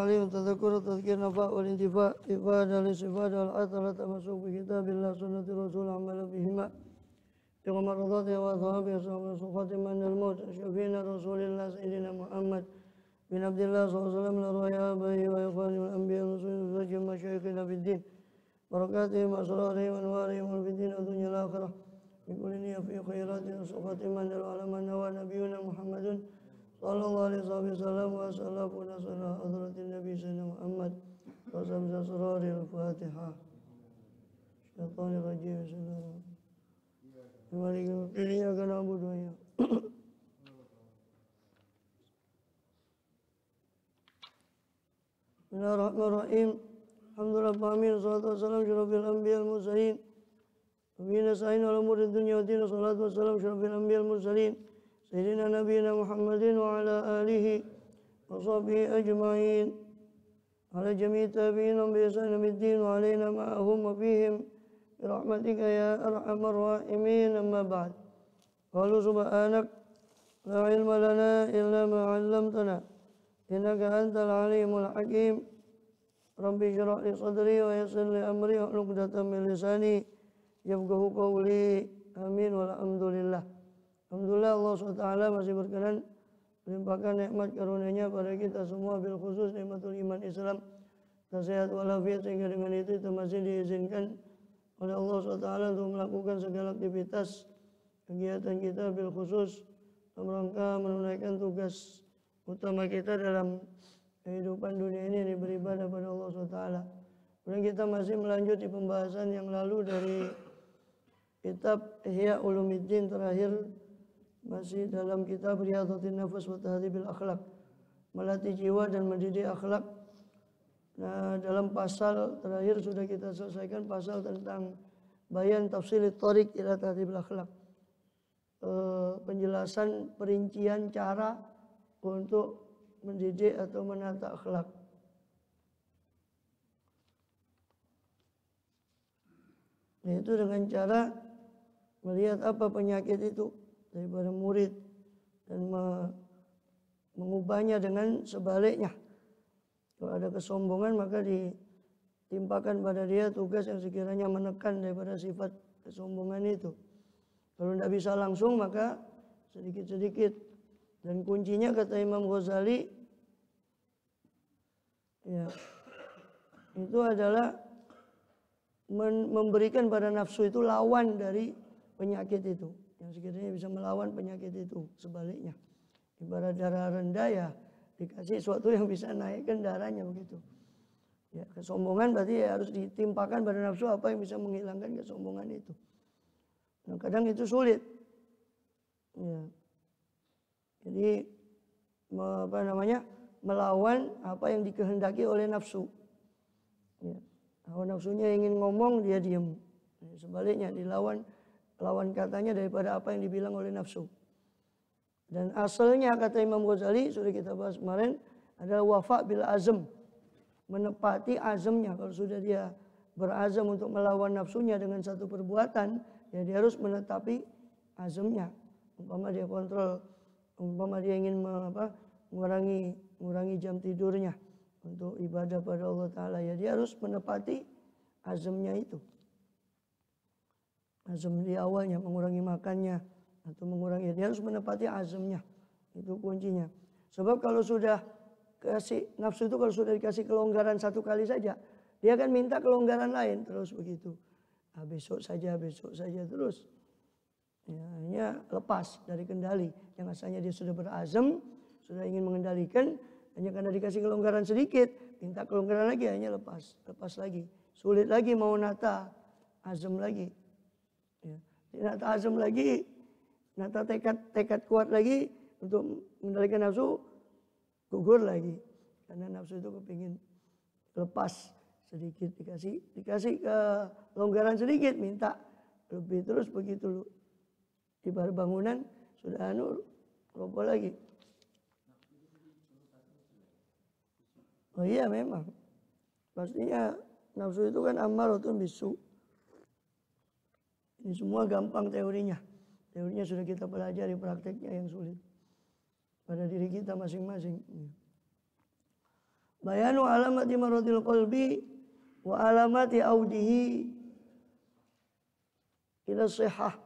عليهم تذكر تذكير نفاء والانتفاء إفادة الاستفادة والأثر التمسك بكتاب الله سنة الرسول عمل بهما يوم مرضاته وثوابه صفات من الموت شفينا رسول الله سيدنا محمد بن عبد الله صلى الله عليه وسلم لأرواح آبائه وإخوانه الأنبياء والرسول وزوجهم مشايخنا في الدين بركاتهم وأسرارهم وأنوارهم في الدين والدنيا الآخرة بكل نية في خيرات وصفات من على من نوى نبينا محمد صلى الله عليه وسلم وسلم ونصر حضرة النبي سيدنا محمد وسلم أسرار الفاتحة الشيطان الرجيم بسم الله الرحمن الرحيم إياك نعبد وإياك بسم الله الرحمن الرحيم الحمد لله العالمين والصلاة والسلام على أشرف الأنبياء المرسلين نبينا سعيد على أمور الدنيا والدين والصلاة والسلام على أشرف الأنبياء المرسلين سيدنا نبينا محمد وعلى آله وصحبه أجمعين على جميع التابعين بإحسان يوم الدين وعلينا معهم وفيهم برحمتك يا أرحم الراحمين أما بعد قالوا سبحانك لا علم لنا إلا ما علمتنا إنك أنت العليم الحكيم رب اشرح لي صدري ويسر لي أمري واحلل عقدة من لساني يفقهوا قولي آمين والحمد لله. Alhamdulillah Allah SWT masih berkenan melimpahkan nikmat karunia-Nya pada kita semua, bil khusus nikmatul iman Islam dan sehat walafiat, sehingga dengan itu kita masih diizinkan oleh Allah SWT untuk melakukan segala aktivitas kegiatan kita bil khusus dalam rangka menunaikan tugas utama kita dalam kehidupan dunia ini beribadah pada Allah SWT. Kemudian kita masih melanjut di pembahasan yang lalu dari kitab Ihya Ulumuddin, terakhir masih dalam kitab Riyadhatin Nafas wa Tahdhibil Akhlaq, melatih jiwa dan mendidik akhlak. Nah, dalam pasal terakhir sudah kita selesaikan pasal tentang bayan tafsilit thariq ila tahdhibil akhlaq, penjelasan perincian cara untuk mendidik atau menata akhlak. Yaitu dengan cara melihat apa penyakit itu daripada murid dan mengubahnya dengan sebaliknya. Kalau ada kesombongan maka ditimpakan pada dia tugas yang sekiranya menekan daripada sifat kesombongan itu. Kalau tidak bisa langsung maka sedikit-sedikit. Dan kuncinya kata Imam Ghazali ya, itu adalah memberikan pada nafsu itu lawan dari penyakit itu, yang sekiranya bisa melawan penyakit itu. Sebaliknya, ibarat darah rendah ya dikasih sesuatu yang bisa naikkan darahnya begitu. Ya, kesombongan berarti ya harus ditimpakan pada nafsu apa yang bisa menghilangkan kesombongan itu. Nah, kadang itu sulit. Ya. Jadi melawan apa yang dikehendaki oleh nafsu. Ya. Kalau nafsunya ingin ngomong dia diam. Sebaliknya dilawan lawan katanya daripada apa yang dibilang oleh nafsu. Dan asalnya kata Imam Ghazali sudah kita bahas kemarin adalah wafa bil azm, menepati azamnya. Kalau sudah dia berazam untuk melawan nafsunya dengan satu perbuatan, ya dia harus menetapi azamnya. Umpama dia kontrol, umpama dia ingin mengurangi jam tidurnya untuk ibadah pada Allah Ta'ala, ya dia harus menepati azamnya itu. Azam di awalnya mengurangi makannya atau mengurangi, dia harus menepati azamnya. Itu kuncinya. Sebab kalau sudah kasih nafsu itu, kalau sudah dikasih kelonggaran satu kali saja, dia akan minta kelonggaran lain terus begitu. Besok saja terus. Ya, hanya lepas dari kendali. Yang asalnya dia sudah berazam, sudah ingin mengendalikan, hanya karena dikasih kelonggaran sedikit, minta kelonggaran lagi, hanya lepas lagi. Sulit lagi mau nata azam lagi. Ya, nata azam lagi, nata tekad kuat lagi untuk mengendalikan nafsu, gugur lagi. Karena nafsu itu kepingin lepas sedikit, dikasih kelonggaran sedikit, minta lebih terus begitu. Ibarat bangunan sudah roboh lagi. Oh iya memang. Pastinya nafsu itu kan ammaratun bisu. Ini semua gampang teorinya. Teorinya sudah kita pelajari, prakteknya yang sulit pada diri kita masing-masing. Bayanu alamati maradil qalbi wa alamati audihi ila sihah.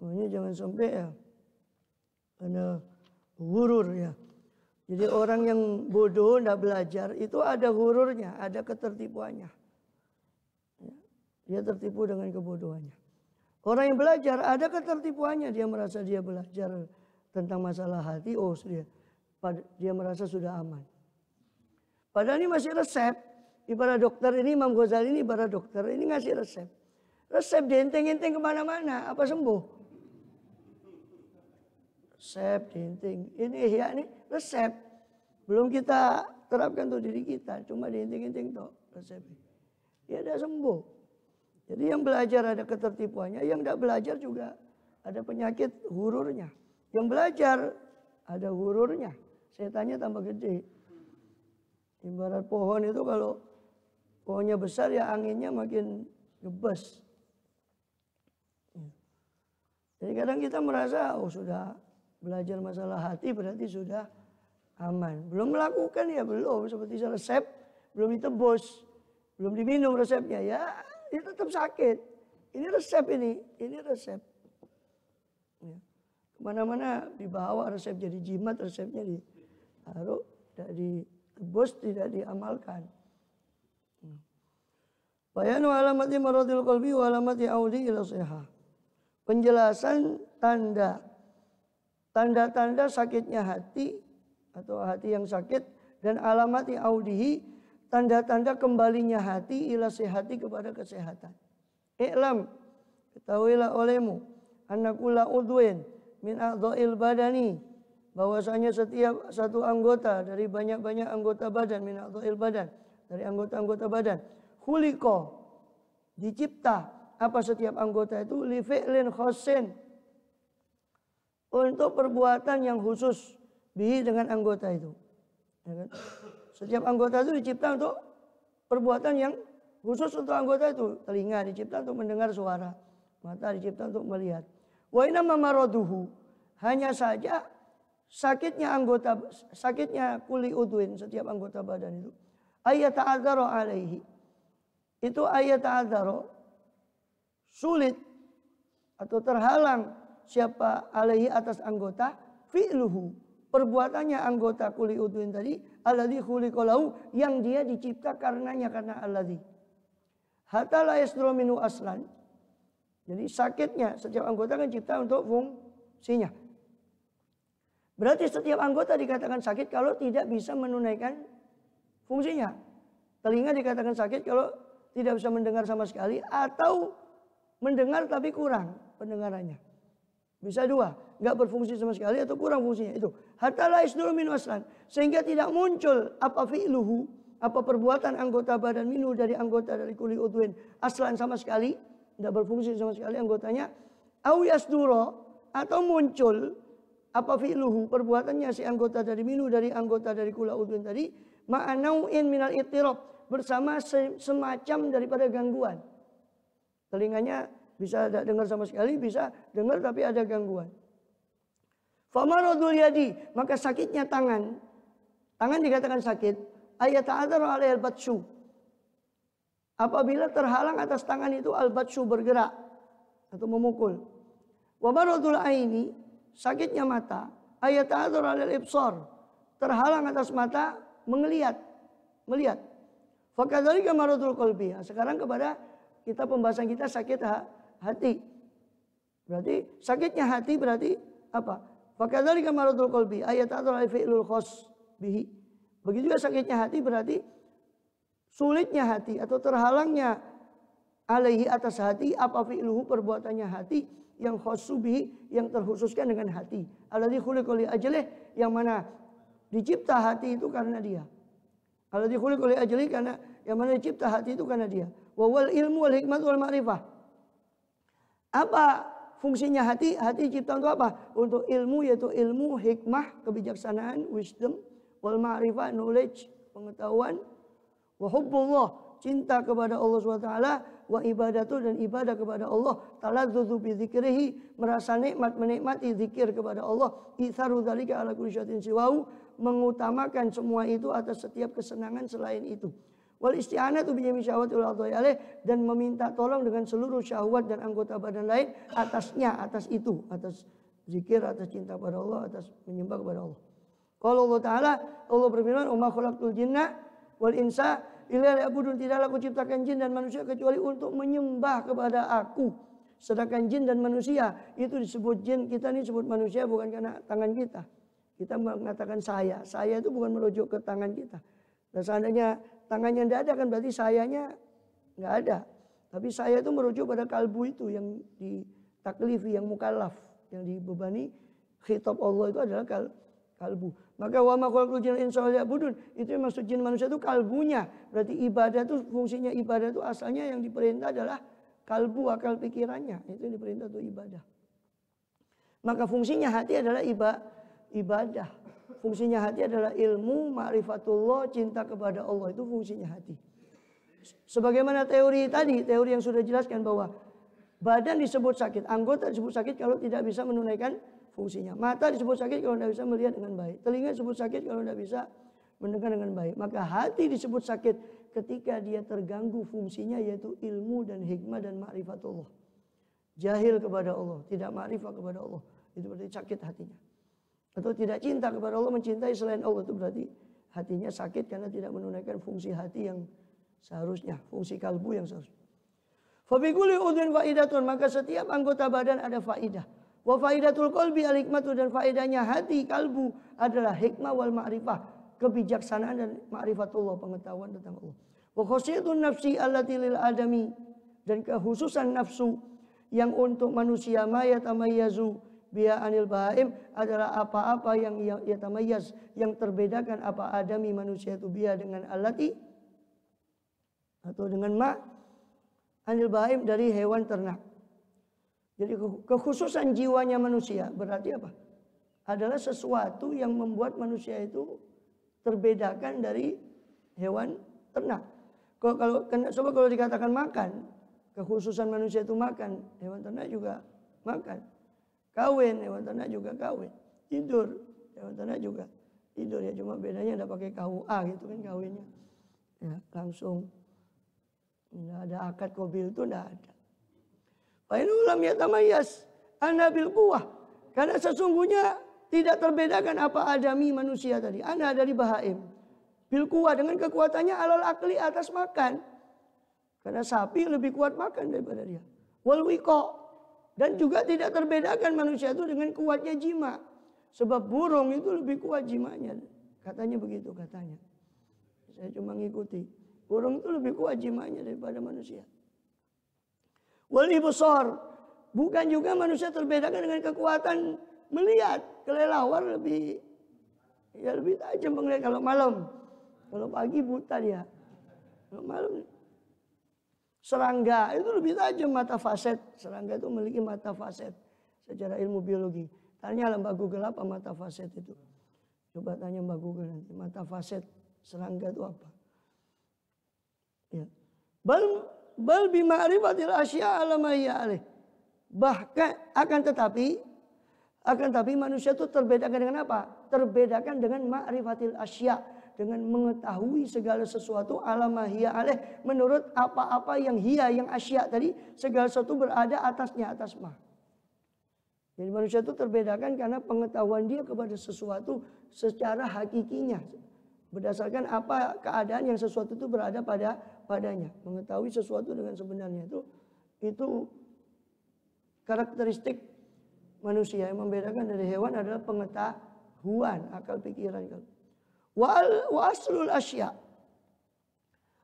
Ini jangan sampai ya ada hurur ya. Jadi orang yang bodoh tidak belajar itu ada hururnya, ada ketertipuannya. Dia tertipu dengan kebodohannya. Orang yang belajar ada ketertipuannya, dia merasa dia belajar tentang masalah hati, oh dia merasa sudah aman. Padahal ini masih resep. Ibarat dokter ini, Imam Ghazali ini ibarat dokter, ini ngasih resep. Resep dienteng-enteng kemana-mana, apa sembuh? Resep dienteng, ini ya ini resep. Belum kita terapkan untuk diri kita, cuma dienteng-enteng toh resepnya. Ya ada sembuh. Jadi yang belajar ada ketertipuannya, yang tidak belajar juga ada penyakit hururnya. Yang belajar ada hururnya, setannya tambah gede. Ibarat pohon itu kalau pohonnya besar ya anginnya makin ngebes. Jadi kadang kita merasa oh sudah belajar masalah hati berarti sudah aman. Belum melakukan ya belum, seperti resep belum ditebus, belum diminum resepnya ya itu tetap sakit. Ini resep ini resep. Ya. Kemana-mana dibawa resep jadi jimat, resepnya ditaruh, tidak ditebus, tidak diamalkan. Bayanu alamati maradil qalbi wa alamati audi ila sihah. Penjelasan tanda-tanda sakitnya hati atau hati yang sakit dan alamati audihi, tanda-tanda kembalinya hati ila sihati kepada kesehatan. I'lam, ketahuilah olehmu, anna kulla udwin min a'dha'il badani, bahwasanya setiap satu anggota dari banyak-banyak anggota badan, min a'dha'il badan, dari anggota-anggota badan, khuliqa, dicipta, apa setiap anggota itu li fi'lin khassin, untuk perbuatan yang khusus bihi dengan anggota itu. Ya kan? Setiap anggota itu dicipta untuk perbuatan yang khusus untuk anggota itu. Telinga dicipta untuk mendengar suara, mata dicipta untuk melihat. Wa inna maraduhu, hanya saja sakitnya kuli udwin, setiap anggota badan itu. Ayat ta'adzaro alaihi, itu ayat ta'adzaro, sulit atau terhalang siapa alaihi atas anggota, fi'luhu, perbuatannya anggota kuli udwin tadi, alladzi khuliqalahu, yang dia dicipta karenanya, karena alladzi. Hatta la yasduru minhu aslan. Jadi sakitnya setiap anggota kan cipta untuk fungsinya. Berarti setiap anggota dikatakan sakit kalau tidak bisa menunaikan fungsinya. Telinga dikatakan sakit kalau tidak bisa mendengar sama sekali, atau mendengar tapi kurang pendengarannya. Bisa dua, nggak berfungsi sama sekali atau kurang fungsinya itu. Hatta la yasduru minhu aslan, sehingga tidak muncul apa fi'luhu, apa perbuatan anggota badan minhu, dari anggota dari kuli udwin aslan sama sekali, tidak berfungsi sama sekali anggotanya. Au yasduro, atau muncul apa fi'luhu, perbuatannya si anggota dari minhu, dari anggota dari kuli udwin tadi, ma'anau'in minal ittirab, bersama semacam daripada gangguan. Telinganya bisa tidak dengar sama sekali, bisa dengar tapi ada gangguan. Famaradul yadi, maka sakitnya tangan. Tangan dikatakan sakit. Ayat ta'adzar alaihi al-batshu, apabila terhalang atas tangan itu al-batshu, bergerak atau memukul. Wa maradul aini, sakitnya mata. Ayat ta'adzar alaihi al-ibsar, terhalang atas mata melihat. Fakadzalika maradul qalbi. Sekarang kepada kita, pembahasan kita sakit hati. Berarti sakitnya hati berarti apa? Fakadzalika maradul qalbi ayat ta'adzur fi'lul khas bihi. Begitu juga sakitnya hati berarti sulitnya hati atau terhalangnya alaihi atas hati apa fi'luhu, perbuatannya hati yang khassu bihi, yang terkhususkan dengan hati. Alladzi khuliqa li ajlih, yang mana dicipta hati itu karena dia. Alladzi khuliqa li ajlih, karena yang mana dicipta hati itu karena dia. Wa wal ilmu wal hikmatu wal ma'rifah. Apa fungsinya hati? Hati dicipta untuk apa? Untuk ilmu, yaitu ilmu, hikmah, kebijaksanaan, wisdom, wal ma'rifah, knowledge, pengetahuan, wa hubbullah, cinta kepada Allah SWT, wa ibadatu dan ibadah kepada Allah, taladzzuzu bi dzikrihi, merasa nikmat menikmati zikir kepada Allah, itsaru dzalika ala kulli syai'in siwahu, mengutamakan semua itu atas setiap kesenangan selain itu. Wal isti'anatu bi jami' syahwati wal adai alaih, dan meminta tolong dengan seluruh syahwat dan anggota badan lain atasnya, atas itu, atas zikir, atas cinta kepada Allah, atas menyembah kepada Allah. Kalau Allah Ta'ala, Allah berfirman, "Wa ma khalaqtul jinna wal insa illa liya'budun." Tidaklah aku ciptakan jin dan manusia kecuali untuk menyembah kepada aku. Sedangkan jin dan manusia itu disebut jin, kita ini disebut manusia bukan karena tangan kita. Kita mengatakan saya itu bukan merujuk ke tangan kita. Dan seandainya tangannya tidak ada kan berarti sayanya nggak ada. Tapi saya itu merujuk pada kalbu itu yang ditaklifi, yang mukallaf, yang dibebani khitab Allah itu adalah kalbu. Maka wa ma khalaqtul jinna wal insa liya'budun, itu yang maksud jin manusia itu kalbunya. Berarti ibadah itu, fungsinya ibadah itu asalnya yang diperintah adalah kalbu, akal pikirannya. Itu yang diperintah untuk ibadah. Maka fungsinya hati adalah ibadah. Fungsinya hati adalah ilmu, ma'rifatullah, cinta kepada Allah. Itu fungsinya hati. Sebagaimana teori tadi, teori yang sudah jelaskan bahwa badan disebut sakit, anggota disebut sakit kalau tidak bisa menunaikan fungsinya. Mata disebut sakit kalau tidak bisa melihat dengan baik. Telinga disebut sakit kalau tidak bisa mendengar dengan baik. Maka hati disebut sakit ketika dia terganggu fungsinya, yaitu ilmu dan hikmah dan ma'rifatullah. Jahil kepada Allah, tidak ma'rifah kepada Allah. Itu berarti sakit hatinya. Atau tidak cinta kepada Allah, mencintai selain Allah, itu berarti hatinya sakit karena tidak menunaikan fungsi hati yang seharusnya, fungsi kalbu yang seharusnya. Fa bi kulli udhun faidatun, maka setiap anggota badan ada faidah. Wa faidatul qalbi al-hikmatu, dan faedahnya hati kalbu adalah hikmah wal ma'rifah, kebijaksanaan dan ma'rifatullah, pengetahuan tentang Allah. Wa khasiyatun nafsi allati lil adami, dan kekhususan nafsu yang untuk manusia, ma yatamayyazu biha anil bahaim, adalah apa-apa yang yatamayyaz, yang terbedakan apa adami manusia itu biha dengan allati, atau dengan ma anil bahaim, dari hewan ternak. Jadi kekhususan jiwanya manusia berarti apa? Adalah sesuatu yang membuat manusia itu terbedakan dari hewan ternak. Kalau dikatakan makan, kekhususan manusia itu makan, hewan ternak juga makan. Kawin, hewan ternak juga kawin. Tidur, hewan ternak juga tidur, ya cuma bedanya tidak pakai KUA gitu kan kawinnya. Ya, langsung tidak ada akad qabil, itu tidak ada. Fa'inul lam yatamayyaz ana bil quwwah, karena sesungguhnya tidak terbedakan apa adami manusia tadi, ana dari bahaim, bil quwwah, dengan kekuatannya, alal akli, atas makan. Karena sapi lebih kuat makan daripada dia. Wal wiqa, dan juga tidak terbedakan manusia itu dengan kuatnya jima. Sebab burung itu lebih kuat jimanya. Katanya begitu, katanya. Saya cuma ngikuti. Burung itu lebih kuat jimanya daripada manusia. Wal ibsar, bukan juga manusia terbedakan dengan kekuatan melihat. Kelelawar lebih tajam melihat kalau malam. Kalau pagi buta dia. Kalau malam. Serangga itu lebih tajam mata faset. Serangga itu memiliki mata faset secara ilmu biologi. Tanya Mbak Google apa mata faset itu. Coba tanya Mbak Google nanti. Mata faset serangga itu apa? Ya. Bal bima'rifatil asya' ala ma hiya alaih. Bahkan akan tetapi manusia itu terbedakan dengan apa? Terbedakan dengan ma'rifatil asya', dengan mengetahui segala sesuatu ala ma hiya alaih, menurut apa-apa yang hiya, yang asya' tadi, segala sesuatu berada atasnya, atas ma. Jadi manusia itu terbedakan karena pengetahuan dia kepada sesuatu secara hakikinya. Berdasarkan apa keadaan yang sesuatu itu berada padanya. Mengetahui sesuatu dengan sebenarnya itu karakteristik manusia. Yang membedakan dari hewan adalah pengetahuan, akal pikiran. Wa aslul asya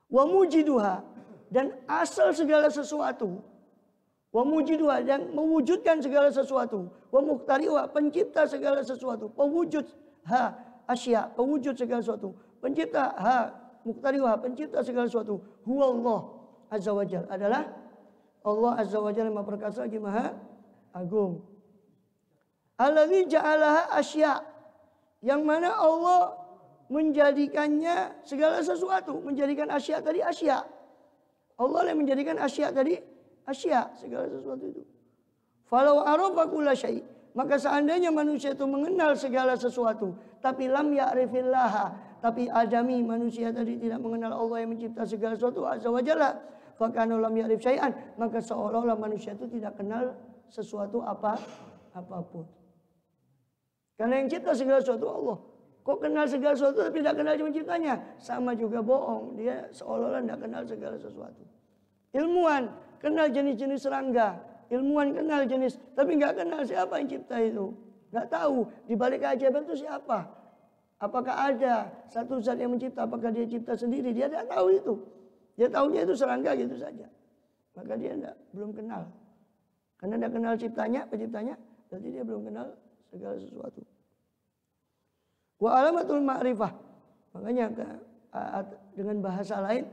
wa mujiduha, dan asal segala sesuatu. Wa mujiduha, dan mewujudkan segala sesuatu. Wa muqtari'uha, pencipta segala sesuatu. Pewujud asya, pewujud segala sesuatu. Pencipta muqtari'uha, pencipta segala sesuatu. Huwallah azza wajal, adalah Allah azza wajal, yang maha perkasa lagi maha agung. Alladzi ja'alaha asya, yang mana Allah menjadikannya segala sesuatu. Menjadikan asya tadi asya. Allah yang menjadikan asya tadi, asya segala sesuatu itu. Falau arafa kulla syai', maka seandainya manusia itu mengenal segala sesuatu, tapi lam ya'rifillaha, tapi adami manusia tadi tidak mengenal Allah yang mencipta segala sesuatu azza wa jalla, fakana lam ya'rif syai'an, maka seolah-olah manusia itu tidak kenal sesuatu apapun. Karena yang cipta segala sesuatu Allah. Kok kenal segala sesuatu tapi tidak kenal penciptanya? Sama juga bohong. Dia seolah-olah tidak kenal segala sesuatu. Ilmuwan kenal jenis-jenis serangga. Ilmuwan kenal jenis, tapi nggak kenal siapa yang cipta itu. Nggak tahu di balik keajaiban itu siapa. Apakah ada satu zat yang mencipta? Apakah dia cipta sendiri? Dia tidak tahu itu. Dia tahunya itu serangga gitu saja. Maka dia belum kenal. Karena tidak kenal penciptanya, berarti dia belum kenal segala sesuatu. Wa alamatul ma'rifah. Makanya dengan bahasa lain,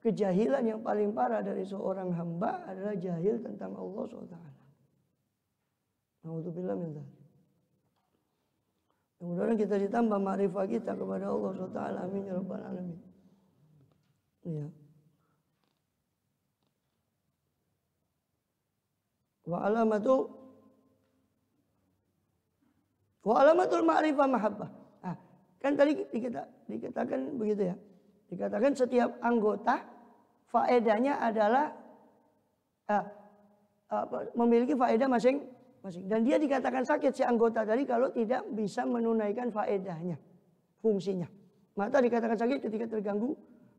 kejahilan yang paling parah dari seorang hamba adalah jahil tentang Allah SWT. Na'udzubillah min dzalik. Mudah-mudahan kita ditambah ma'rifah kita kepada Allah SWT. Amin ya rabbal alamin. Ya. Wa alamatul ma'rifah mahabbah. Kan tadi dikatakan begitu ya. Dikatakan setiap anggota faedahnya adalah memiliki faedah masing-masing. Dan dia dikatakan sakit si anggota tadi kalau tidak bisa menunaikan faedahnya, fungsinya. Mata dikatakan sakit ketika terganggu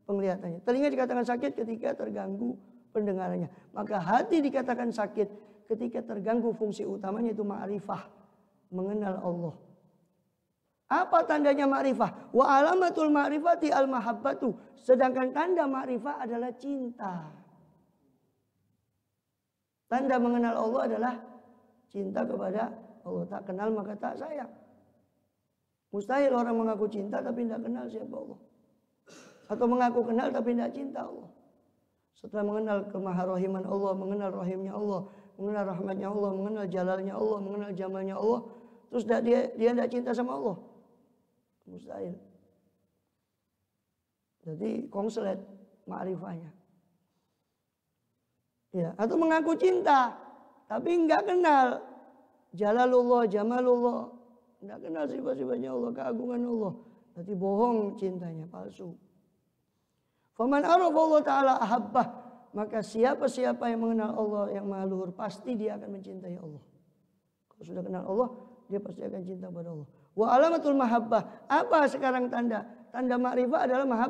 penglihatannya. Telinga dikatakan sakit ketika terganggu pendengarannya. Maka hati dikatakan sakit ketika terganggu fungsi utamanya itu ma'rifah, mengenal Allah. Apa tandanya ma'rifah? Wa alamatul ma'rifati al-mahabbatu. Sedangkan tanda ma'rifah adalah cinta. Tanda mengenal Allah adalah cinta kepada Allah. Tak kenal maka tak sayang. Mustahil orang mengaku cinta tapi tidak kenal siapa Allah. Atau mengaku kenal tapi tidak cinta Allah. Setelah mengenal kemaharahiman Allah, mengenal rahimnya Allah, mengenal rahmatnya Allah, mengenal jalalnya Allah, mengenal jamalnya Allah, terus dia tidak cinta sama Allah. Mustahil. Jadi konslet ma'rifahnya. Ya, atau mengaku cinta tapi enggak kenal jalalullah, jamalullah, enggak kenal sifat-sifatnya Allah, keagungan Allah. Berarti bohong cintanya, palsu. Faman arafa Allah taala ahabbah, maka siapa-siapa yang mengenal Allah yang Maha Luhur pasti dia akan mencintai Allah. Kalau sudah kenal Allah, dia pasti akan cinta pada Allah. Wa alamatul mahabbah. Apa sekarang tanda? Tanda ma'rifah adalah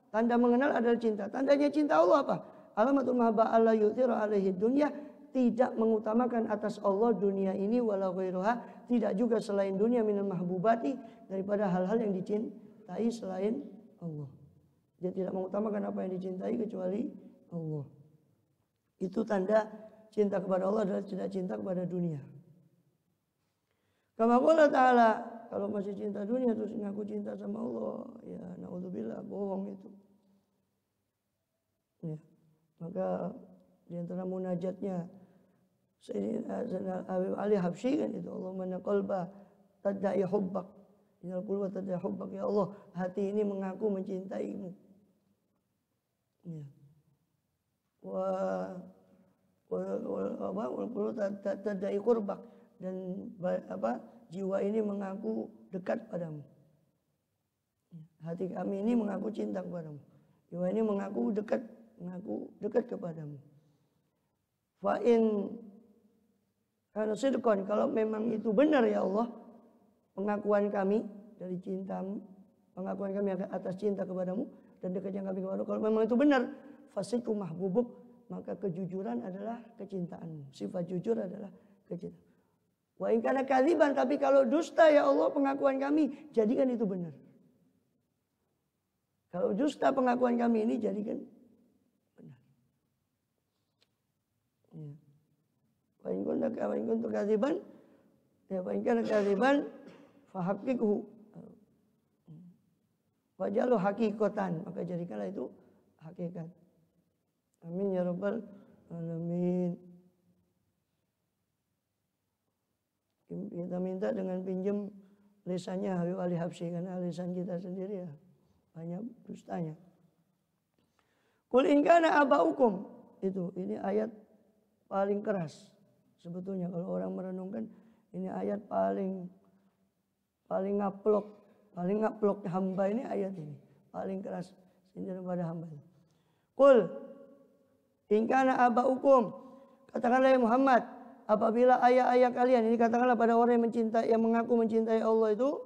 tanda mengenal adalah cinta. Tandanya cinta Allah apa? Alamatul mahabbah alla yu'thira alaihi dunya, tidak mengutamakan atas Allah dunia ini wala ghairuha, tidak juga selain dunia minal mahbubati, daripada hal-hal yang dicintai selain Allah. Dia tidak mengutamakan apa yang dicintai kecuali Allah. Itu tanda cinta kepada Allah adalah tidak cinta kepada dunia. Kama qala ta'ala, kalau masih cinta dunia terus ngaku cinta sama Allah, ya naudzubillah, bohong itu. Ya. Maka di antara munajatnya Sayyidina Habib Ali Habsyi kan itu, Allahumma qalba tadda'i hubbak, innal qulba tadda'i hubbak, ya Allah, hati ini mengaku mencintaimu. Ya. Wal qulub tadda'i qurbak, dan jiwa ini mengaku dekat padamu. Hati kami ini mengaku cinta kepadamu. Jiwa ini mengaku dekat kepadamu. Fa in kana sidqan, kalau memang itu benar ya Allah, pengakuan kami dari cintamu, pengakuan kami atas cinta kepadamu dan dekatnya kami kepadamu, kalau memang itu benar, fasidqu mahbubuk, maka kejujuran adalah kecintaanmu. Sifat jujur adalah kecintaan. Wa in kana kadziban, tapi kalau dusta ya Allah pengakuan kami, jadikan itu benar. Kalau dusta pengakuan kami ini, jadikan benar. Ya. Wa in kuntu kadziban, ya wa in kana kadziban fahaqqiqhu. Wajalu hakikatan, maka jadikanlah itu hakikat. Amin ya rabbal alamin. Kita minta dengan pinjam lisannya Habib Ali Habsyi, karena lisan kita sendiri ya banyak dustanya. Qul in kana aba'ukum. Ini ayat paling keras. Sebetulnya kalau orang merenungkan ini ayat paling ngaplok hamba ini ayat ini. Paling keras daripada hamba. Qul in kana aba'ukum. Katakanlah ya Muhammad, apabila ayah-ayah kalian, ini katakanlah pada orang yang mencintai, yang mengaku mencintai Allah itu,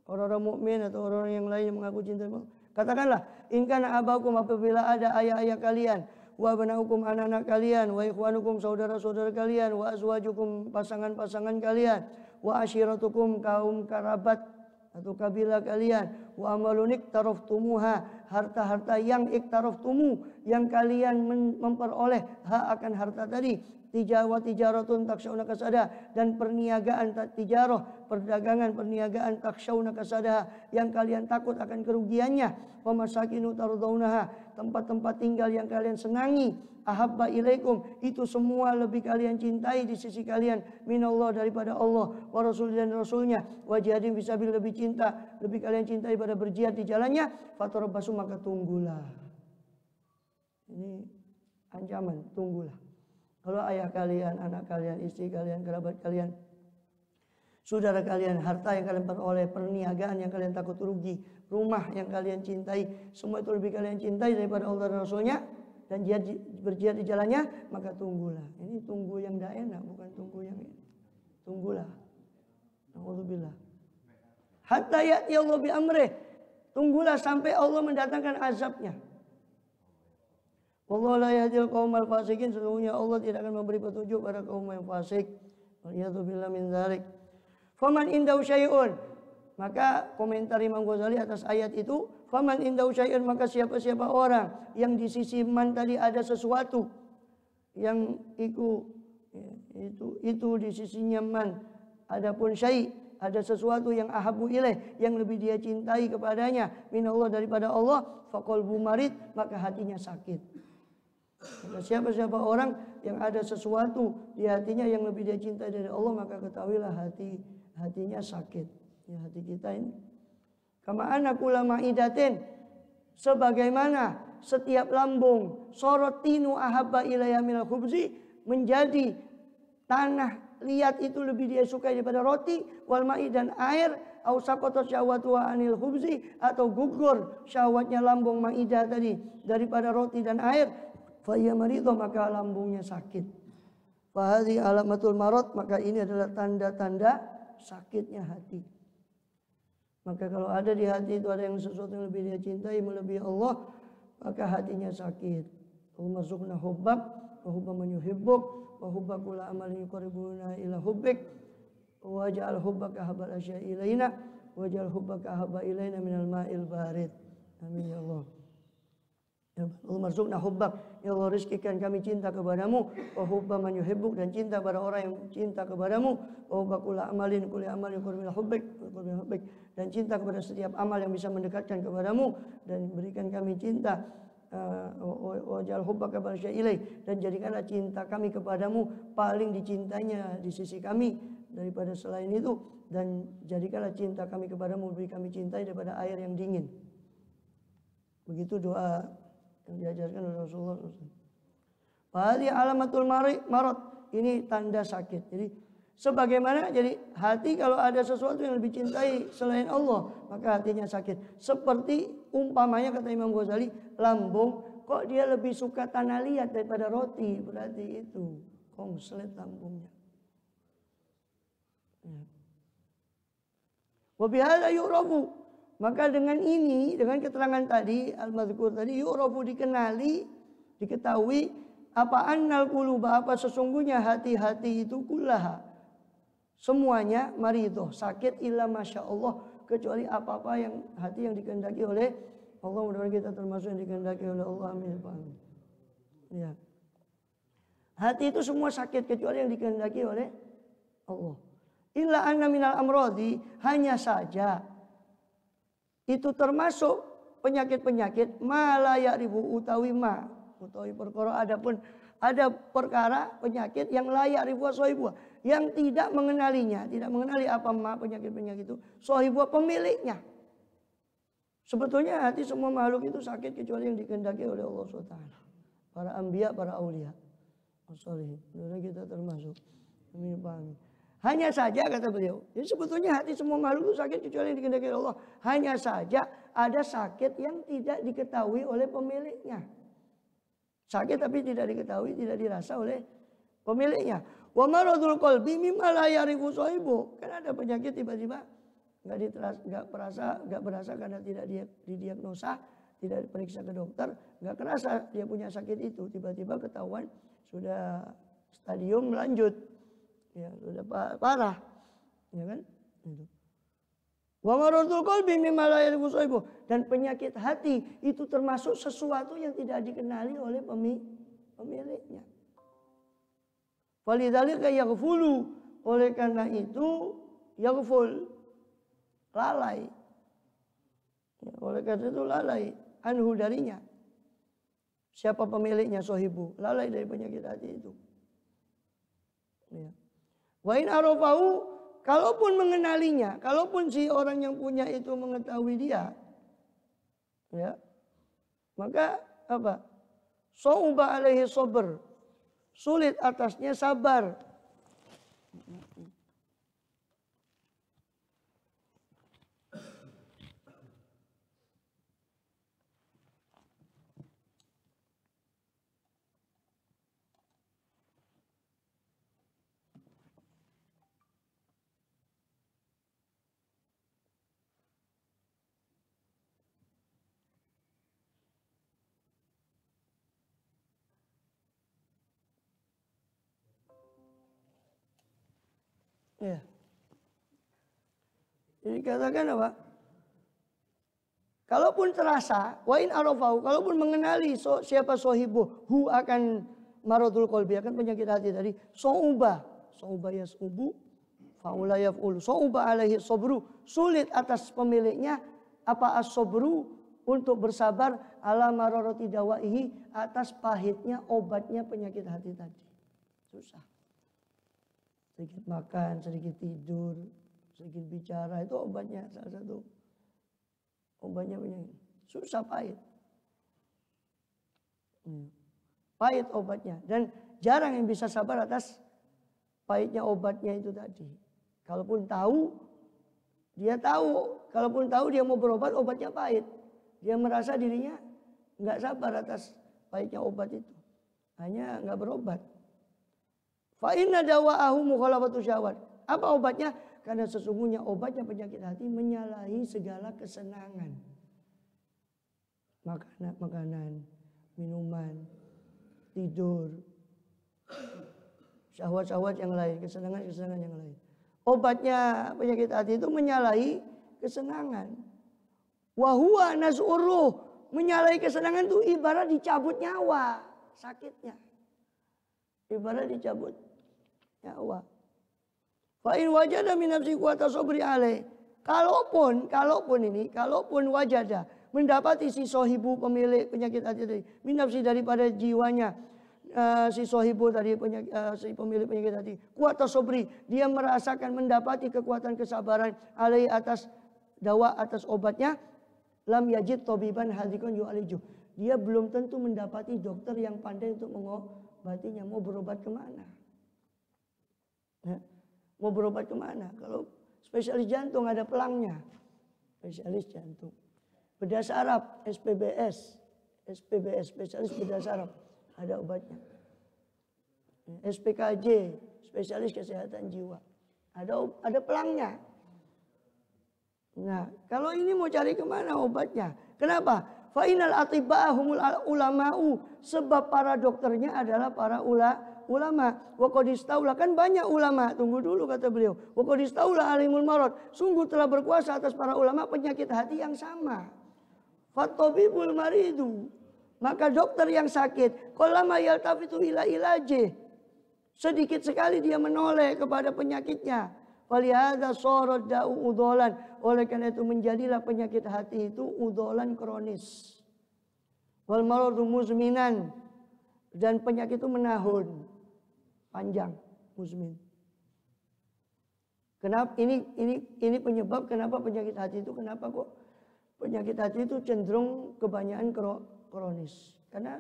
orang-orang mukmin atau orang-orang yang lain yang mengaku cinta Allah. Katakanlah, in kana aba'ukum, apabila ada ayah-ayah kalian, wa abna'ukum, anak-anak kalian, wa ikhwanukum, saudara-saudara kalian, wa azwajukum, pasangan-pasangan kalian, wa ashiratukum, kaum kerabat atau kabilah kalian, wa amalun iktaraftumuha, harta-harta yang iktaraftumu, yang kalian memperoleh hak akan harta tadi, tijaratun taksyawna kasada, dan perniagaan tijarah, perdagangan perniagaan taksyawna kasada, yang kalian takut akan kerugiannya, wa masakinu tardaunaha, tempat-tempat tinggal yang kalian senangi, ahabba ilaikum, itu semua lebih kalian cintai di sisi kalian, minallah, daripada Allah, wa rasul dan rasulnya, wa jihadin fisabilillah, lebih kalian cintai pada berjihad di jalannya, fatarabbasu, maka tunggulah. Ini ancaman, tunggulah. Kalau ayah kalian, anak kalian, istri kalian, kerabat kalian, saudara kalian, harta yang kalian peroleh, perniagaan yang kalian takut rugi, rumah yang kalian cintai, semua itu lebih kalian cintai daripada Allah dan Rasulnya, dan berjihad di jalannya, maka tunggulah. Ini tunggu yang tidak enak, bukan tunggu yang ini. Tunggulah. Alhamdulillah. Hatta ya'ti Allah bi amrih. Tunggulah sampai Allah mendatangkan azabnya. Wallahu la yahdil qaumal fasikin, sesungguhnya Allah tidak akan memberi petunjuk pada kaum yang fasik. Waliyadzubillah min dzalik. Faman indahu syai'un, maka komentar Imam Ghazali atas ayat itu, faman indahu syai'un, maka siapa-siapa orang yang di sisi man tadi ada sesuatu yang itu di sisinya man, adapun syai', ada sesuatu yang ahabu ilaih, yang lebih dia cintai kepadanya, minallah, daripada Allah, faqalbu marid, maka hatinya sakit. Maka siapa-siapa orang yang ada sesuatu di hatinya yang lebih dia cintai dari Allah, maka ketahuilah hatinya sakit. Ya, hati kita ini. Kama anna kulla ma'idatin, sebagaimana setiap lambung, sorotinu ahabba ilayya minal khubzi, menjadi tanah liat itu lebih dia sukai daripada roti, wal ma'i, dan air, au saqata syahwatu anil khubzi, atau gugur syahwatnya lambung ma'idah tadi daripada roti dan air, fa iya maridho, maka lambungnya sakit. Fa hadhi alamatul marad, maka ini adalah tanda-tanda sakitnya hati. Maka kalau ada di hati itu ada yang sesuatu yang lebih dia cintai melebihi Allah, maka hatinya sakit. Allahumma zuqna hubbak wa hubba man yuhibbuk wa hubba kulli amalin yuqarribuna ila hubbik wa ja'al hubbaka habal asya'i ilaina wa ja'al hubbaka habba ilaina minal ma'il barid. Amin ya Allah. Allahumma zuqna hubbak, ya Allah, rizkikan kami cinta kepadamu, wa hubba man yuhibbuk, dan cinta pada orang yang cinta kepadamu, wa hubba kulli amalin yuqarribuna hubbik, dan cinta kepada setiap amal yang bisa mendekatkan kepadamu, dan berikan kami cinta, wajal hubbaka bal syai'ilai, dan jadikanlah cinta kami kepadamu paling dicintainya di sisi kami daripada selain itu, dan jadikanlah cinta kami kepadamu lebih kami cintai daripada air yang dingin. Begitu doa yang diajarkan oleh Rasulullah SAW. Fahadi alamatul marad, ini tanda sakit. Jadi sebagaimana, jadi hati kalau ada sesuatu yang lebih cintai selain Allah, maka hatinya sakit. Seperti umpamanya kata Imam Ghazali, lambung, kok dia lebih suka tanah liat daripada roti, berarti itu konslet lambungnya. Wa bihadza yu'rafu, maka dengan ini, dengan keterangan tadi, al-madhkur tadi, yu'rafu, dikenali, diketahui, apa annal quluba, apa sesungguhnya hati-hati itu kullaha, semuanya maridhoh, sakit, illa masya Allah, kecuali apa-apa yang hati yang dikehendaki oleh Allah. Mudah-mudahan kita termasuk yang dikehendaki oleh Allah. Amin. Ya. Hati itu semua sakit kecuali yang dikehendaki oleh Allah. Illa anna minal amradi, hanya saja itu termasuk penyakit-penyakit ma la ya'rifu, utawi perkara, adapun ada perkara penyakit yang layak ribuah sohibuah, yang tidak mengenalinya, tidak mengenali apa penyakit-penyakit itu, sohibuah pemiliknya. Sebetulnya hati semua makhluk itu sakit kecuali yang dikehendaki oleh Allah SWT. Para anbiya, para aulia. Mudah kita termasuk. Amin, pahami. Hanya saja kata beliau, jadi sebetulnya hati semua makhluk itu sakit kecuali yang dikehendaki oleh Allah. Hanya saja ada sakit yang tidak diketahui oleh pemiliknya. Sakit tapi tidak diketahui, tidak dirasa oleh pemiliknya. Wa maradul qalbi mimma la ya'rifu sahibu. Kan ada penyakit tiba-tiba enggak berasa karena tidak didiagnosa, tidak diperiksa ke dokter, enggak kerasa dia punya sakit itu, tiba-tiba ketahuan sudah stadium lanjut. Ya, sudah parah. Ya kan? Itu. Wa maradul qalbi mimma la ya'rifu sahibu. Dan penyakit hati itu termasuk sesuatu yang tidak dikenali oleh pemiliknya. Walidzalika yaghfulu, oleh karena itu yaghful, lalai. Ya, oleh karena itu lalai anhu darinya. Siapa pemiliknya sohibu, lalai dari penyakit hati itu. Ya. Wa in arafahu, kalaupun mengenalinya, kalaupun si orang yang punya itu mengetahui dia, ya, maka apa? Sauba alaihi sabr, sulit atasnya sabar. Ya. Jadi katakan apa? Kalaupun terasa, wa in arafahu, kalaupun mengenali siapa sohibu, hu akan maradul qalbi, akan penyakit hati tadi, sauba yasubu, faula yaf'ul, sauba alaihi sabru, sulit atas pemiliknya apa as-sabru, untuk bersabar ala mararati dawaihi, atas pahitnya obatnya penyakit hati tadi. Susah. Sedikit makan, sedikit tidur, sedikit bicara, itu obatnya, salah satu obatnya penyakit. Susah, pahit. Pahit obatnya. Dan jarang yang bisa sabar atas pahitnya obatnya itu tadi. Kalaupun tahu, dia tahu. Kalaupun tahu dia mau berobat, obatnya pahit. Dia merasa dirinya nggak sabar atas pahitnya obat itu. Hanya nggak berobat. Fa inna dawa'ahu mukhalafatu syahwat. Apa obatnya? Karena sesungguhnya obatnya penyakit hati menyalahi segala kesenangan. Makanan, minuman, tidur, syahwat-syahwat yang lain, kesenangan-kesenangan yang lain. Obatnya penyakit hati itu menyalahi kesenangan. Wa huwa naz'uruh, menyalahi kesenangan itu ibarat dicabut nyawa, sakitnya. Ibarat dicabut nyawa. Fa in wajada min nafsi quwwata sabri alaih. Kalaupun wajada, mendapati si sohibu pemilik penyakit hati tadi, min nafsi daripada jiwanya, si sohibu tadi si pemilik penyakit hati, quwwata sabri, dia merasakan mendapati kekuatan kesabaran alaih atas dawa, atas obatnya, lam yajid tabiban hadzikun yu'aliju. Dia belum tentu mendapati dokter yang pandai untuk mengobatinya. Mau berobat kemana? Ya. Mau berobat kemana? Kalau spesialis jantung ada pelangnya. Spesialis jantung. Bedah saraf, SPBS, spesialis bedah saraf, ada obatnya. SPKJ, spesialis kesehatan jiwa, ada pelangnya. Nah, kalau ini mau cari kemana obatnya? Kenapa? Fa'inal atiba'ahumul ulama'u, sebab para dokternya adalah para ulama. Wa qad istaula, kan banyak ulama. Tunggu dulu kata beliau. Wa qad istaula alimul marad, sungguh telah berkuasa atas para ulama penyakit hati yang sama. Fatabibul maridu, maka dokter yang sakit, qallama yaltafitu ila ilaji, sedikit sekali dia menoleh kepada penyakitnya. Walihada sorot da'u udolan, oleh karena itu menjadilah penyakit hati itu udolan kronis. Wal maradu muzminan, dan penyakit itu menahun panjang, muzmin. Kenapa ini penyebab kenapa penyakit hati itu, kenapa kok penyakit hati itu cenderung kebanyakan kronis. Karena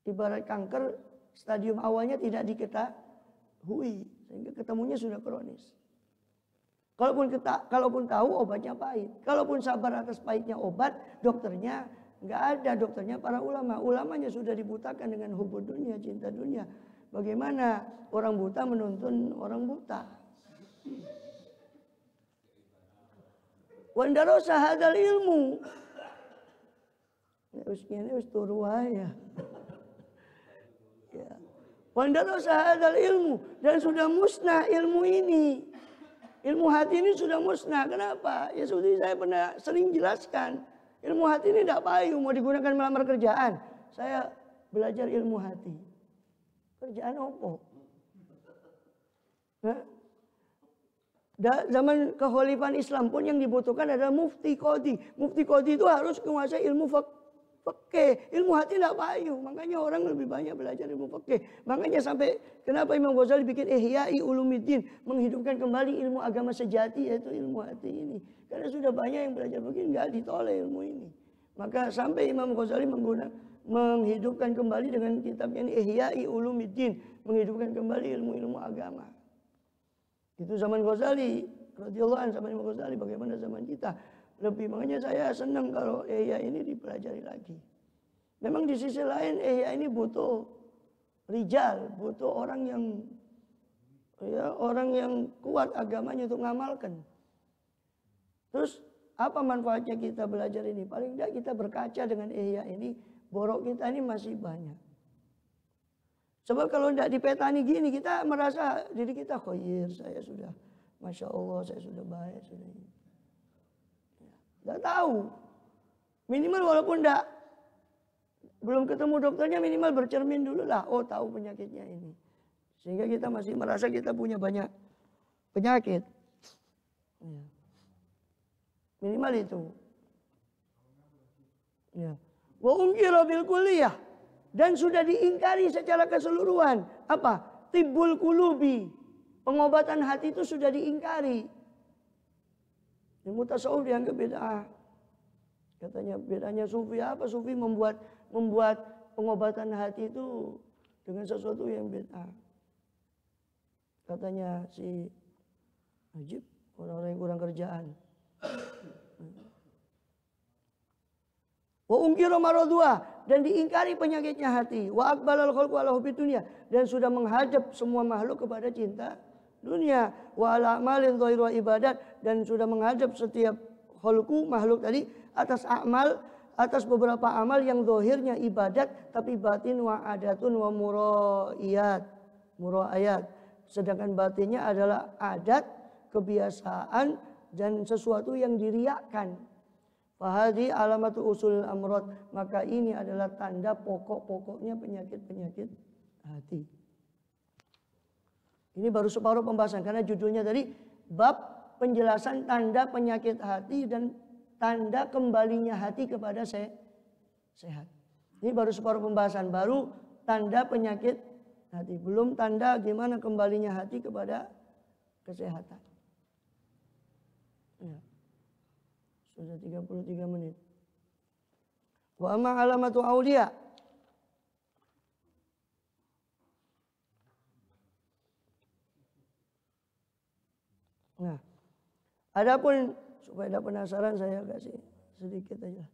ibarat kanker stadium awalnya tidak diketahui sehingga ketemunya sudah kronis. Kalaupun tahu obatnya pahit. Kalaupun sabar atas pahitnya obat, dokternya nggak ada, dokternya para ulama. Ulamanya sudah dibutakan dengan hubud dunia, cinta dunia. Bagaimana orang buta menuntun orang buta? Wandarosa hadal ilmu. Ini us turu ya. Wandarosa hadal ilmu, dan sudah musnah ilmu ini. Ilmu hati ini sudah musnah. Kenapa? Ya seperti saya pernah sering jelaskan. Ilmu hati ini tidak payu mau digunakan melamar kerjaan. Saya belajar ilmu hati. Kerjaan apa? Zaman kekhalifahan Islam pun yang dibutuhkan adalah mufti qadhi. Mufti qadhi itu harus menguasai ilmu fikih. Ilmu hati tidak payu. Makanya orang lebih banyak belajar ilmu fikih. Makanya sampai kenapa Imam Ghazali bikin Ihya'i Ulumuddin, menghidupkan kembali ilmu agama sejati, yaitu ilmu hati ini. Karena sudah banyak yang belajar begini nggak ditoleh ilmu ini. Maka sampai Imam Ghazali menghidupkan kembali dengan kitabnya ini Ihya'i Ulumuddin, menghidupkan kembali ilmu-ilmu agama. Itu zaman Ghazali, radhiyallahu anhu, zaman Imam Ghazali. Bagaimana zaman kita? Lebih, makanya saya senang kalau Ihya ini dipelajari lagi. Memang di sisi lain Ihya ini butuh rijal, butuh orang yang kuat agamanya untuk ngamalkan. Terus apa manfaatnya kita belajar ini? Paling tidak kita berkaca dengan Ihya ini, borok kita ini masih banyak. Sebab kalau tidak dipetani gini, kita merasa diri kita khair, saya sudah, Masya Allah, saya sudah baik, sudah ini. Tidak tahu. Minimal walaupun belum ketemu dokternya, minimal bercermin dulu lah. Oh, tahu penyakitnya ini. Sehingga kita masih merasa kita punya banyak penyakit. Ya. Minimal itu. Ya. Wa ungkira bil kulliyah, dan sudah diingkari secara keseluruhan. Apa? Tibbul qulubi. Pengobatan hati itu sudah diingkari. Ilmu tasawuf dianggap bid'ah. Katanya bedanya sufi apa? Sufi membuat pengobatan hati itu dengan sesuatu yang bid'ah. Katanya si Najib, orang-orang yang kurang kerjaan. Wa ungkira maradua, dan diingkari penyakitnya hati. Wa aqbalal khalqu ala hubbi dunya, dan sudah menghadap semua makhluk kepada cinta dunia. Wa ala amalin dhahir wa ibadat, dan sudah menghadap setiap khalqu makhluk tadi atas amal, atas beberapa amal yang zahirnya ibadat tapi batin wa adatun wa mura'ayat. Sedangkan batinnya adalah adat, kebiasaan dan sesuatu yang diriakkan. Fahadi alamatu usul amrod, maka ini adalah tanda pokok-pokoknya penyakit-penyakit hati. Ini baru separuh pembahasan karena judulnya tadi bab penjelasan tanda penyakit hati dan tanda kembalinya hati kepada sehat. Ini baru separuh pembahasan, baru tanda penyakit hati, belum tanda gimana kembalinya hati kepada kesehatan. Ya. Sudah 33 menit. Wa amma alamatu auliya. Nah, adapun supaya tidak penasaran saya kasih sedikit aja.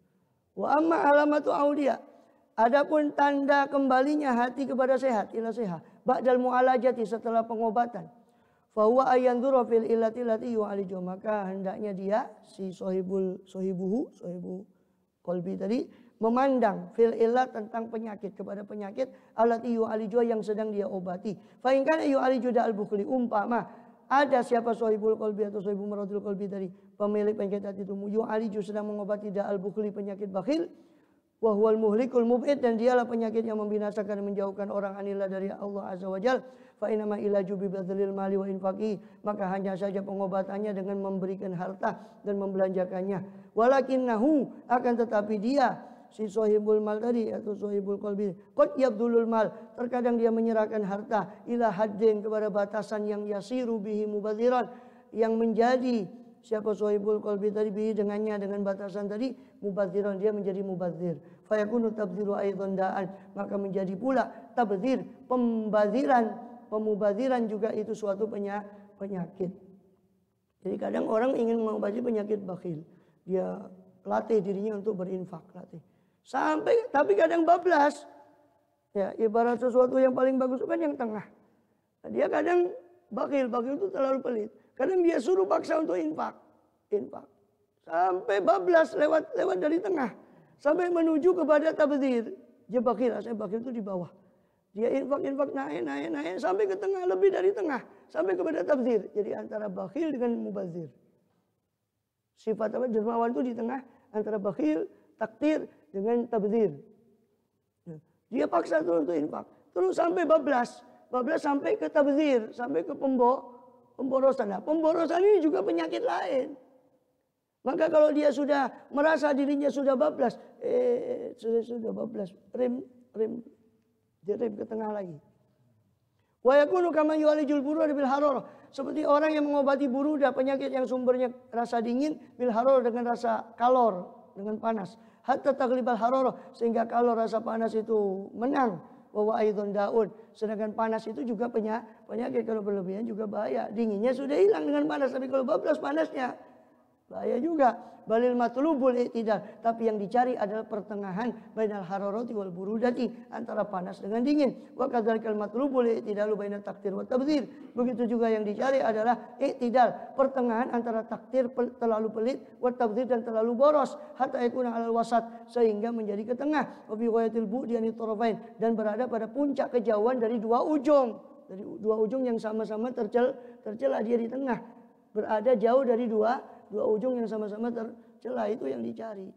Wa amma alamatu auliya. Adapun tanda kembalinya hati kepada sehat, ila sehat. Ba'dal mu'alajati, setelah pengobatan. Fahuwa ayanzura fil illati lati yu'aliju, maka hendaknya dia si sohibu qalbi tadi memandang fil illat tentang penyakit, kepada penyakit allati yu'aliju yang sedang dia obati. Fa in kana yu'aliju da'al bukhli, umpama ada siapa sohibul qalbi atau sohibu maradul qalbi tadi, pemilik penyakit hati itu yu'aliju sedang mengobati da'al bukhli, penyakit bakhil, wa huwal muhlikul mub'id, dan dialah penyakit yang membinasakan dan menjauhkan orang anillah dari Allah azza wajal. Fa inama ilaju bi badlil mali wa infaqi, maka hanya saja pengobatannya dengan memberikan harta dan membelanjakannya. Walakinnahu, akan tetapi dia si sohibul mal tadi atau sohibul qalbi qad yabdulul mal, terkadang dia menyerahkan harta ila haddin, kepada batasan yang yasiru bihi mubadziran, yang menjadi siapa sohibul qalbi tadi bihi dengannya, dengan batasan tadi, mubadziran dia menjadi mubadzir. Fayakunu tabdziru aidan da'an, maka menjadi pula tabdzir, pemubadziran juga itu suatu penyakit. Jadi kadang orang ingin mengobati penyakit bakhil, dia latih dirinya untuk berinfak, latih. Tapi kadang bablas. Ya, ibarat sesuatu yang paling bagus kan yang tengah. Dia kadang bakhil itu terlalu pelit. Kadang dia suruh paksa untuk infak. Sampai bablas lewat dari tengah. Sampai menuju kepada tabdzir. Dia bakhil, saya bakhil itu di bawah. Dia infak naik sampai ke tengah, lebih dari tengah. Sampai kepada tabdzir. Jadi antara bakhil dengan mubazir. Sifat dermawan itu di tengah antara bakhil, taktir dengan tabdzir. Dia paksa terus untuk infak. Terus sampai bablas sampai ke tabdzir, sampai ke pemborosan. Nah, pemborosan ini juga penyakit lain. Maka kalau dia sudah merasa dirinya sudah bablas, sudah bablas, rem ke tengah lagi. Wa yakunu kama yu'alijul buruda bil hararah. Seperti orang yang mengobati buruda, penyakit yang sumbernya rasa dingin, bil hararah dengan rasa kalor, dengan panas. Hatta taglibal hararah, sehingga kalau rasa panas itu menang. Wa aidon daun, sedangkan panas itu juga penyakit, kalau berlebihan juga bahaya. Dinginnya sudah hilang dengan panas, tapi kalau bablas panasnya bahaya juga. Balil matlubul i'tidal, tapi yang dicari adalah pertengahan bainal hararati wal burudati, antara panas dengan dingin. Wa kadzalikal matlubul i'tidalu bainat taktir wa tabdzir. Begitu juga yang dicari adalah i'tidal, pertengahan antara taktir terlalu pelit, wa tabdzir dan terlalu boros, hatta yakuna alal wasat, sehingga menjadi ke tengah. Wa bi ghayatil bu'di tarafain, dan berada pada puncak kejauhan dari dua ujung. Dari dua ujung yang sama-sama tercela, dia di tengah. Berada jauh dari dua ujung yang sama-sama tercela, itu yang dicari.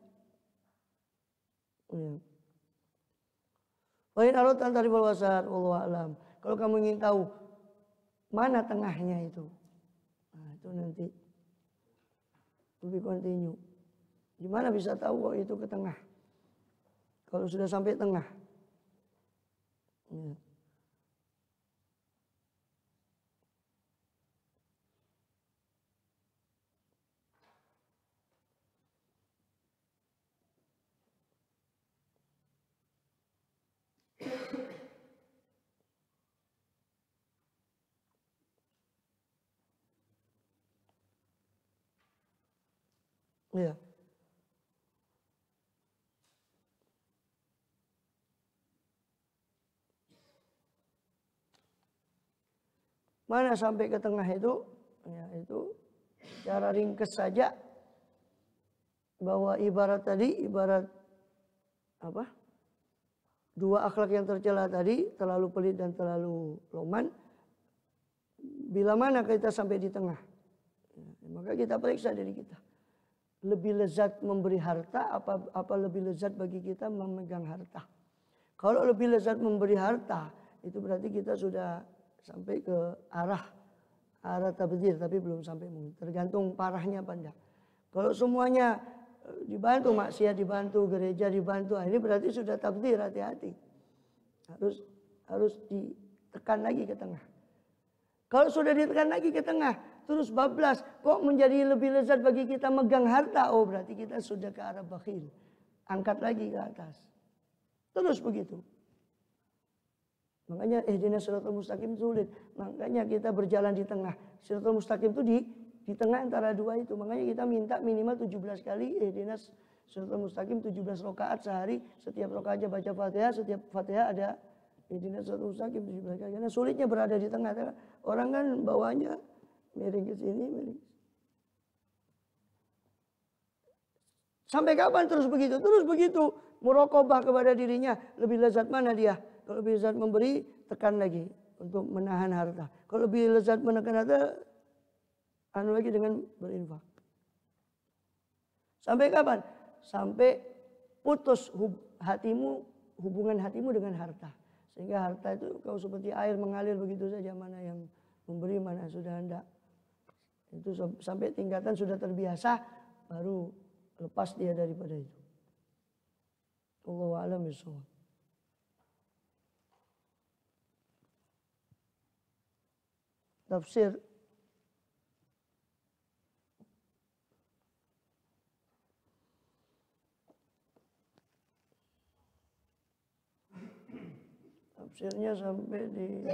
Wain arad antari wal wasat, wallahu alam. Kalau kamu ingin tahu mana tengahnya itu, nah itu nanti lebih continue. Gimana bisa tahu kok itu ke tengah? Kalau sudah sampai tengah. Ya. Mana sampai ke tengah itu? Ya, itu cara ringkes saja bahwa ibarat apa? Dua akhlak yang tercela tadi, terlalu pelit dan terlalu loman. Bila mana kita sampai di tengah, maka kita periksa diri kita. Lebih lezat memberi harta apa lebih lezat bagi kita memegang harta? Kalau lebih lezat memberi harta, itu berarti kita sudah sampai ke arah tabdzir, tapi belum sampai mungkin. Tergantung parahnya apa enggak. Kalau semuanya dibantu, maksiat dibantu, gereja dibantu, ini berarti sudah tabdzir, hati-hati. Harus ditekan lagi ke tengah. Kalau sudah ditekan lagi ke tengah, terus bablas, kok menjadi lebih lezat bagi kita megang harta? Oh, berarti kita sudah ke arah bakhil. Angkat lagi ke atas. Terus begitu. Makanya ihdinas shiratal mustaqim sulit. Makanya kita berjalan di tengah. Shiratal mustaqim itu di tengah antara dua itu. Makanya kita minta minimal 17 kali ihdinas shiratal mustaqim, 17 rakaat sehari. Setiap rakaatnya baca Fatihah, setiap Fatihah ada ihdinas shiratal mustaqim 17 kali. Karena sulitnya berada di tengah. Orang kan bawahnya miring ke sini, miring. Sampai kapan terus begitu? Terus begitu. Muraqabah kepada dirinya. Lebih lezat mana dia? Kalau lebih lezat memberi, tekan lagi untuk menahan harta. Kalau lebih lezat menekan harta, lagi dengan berinfak. Sampai kapan? Sampai putus hubungan hatimu dengan harta. Sehingga harta itu kau seperti air mengalir begitu saja, mana yang memberi, mana sudah hendak. Itu sampai tingkatan sudah terbiasa, baru lepas dia daripada itu. Allahu a'lam bishawab. Tafsir tafsirnya sampai di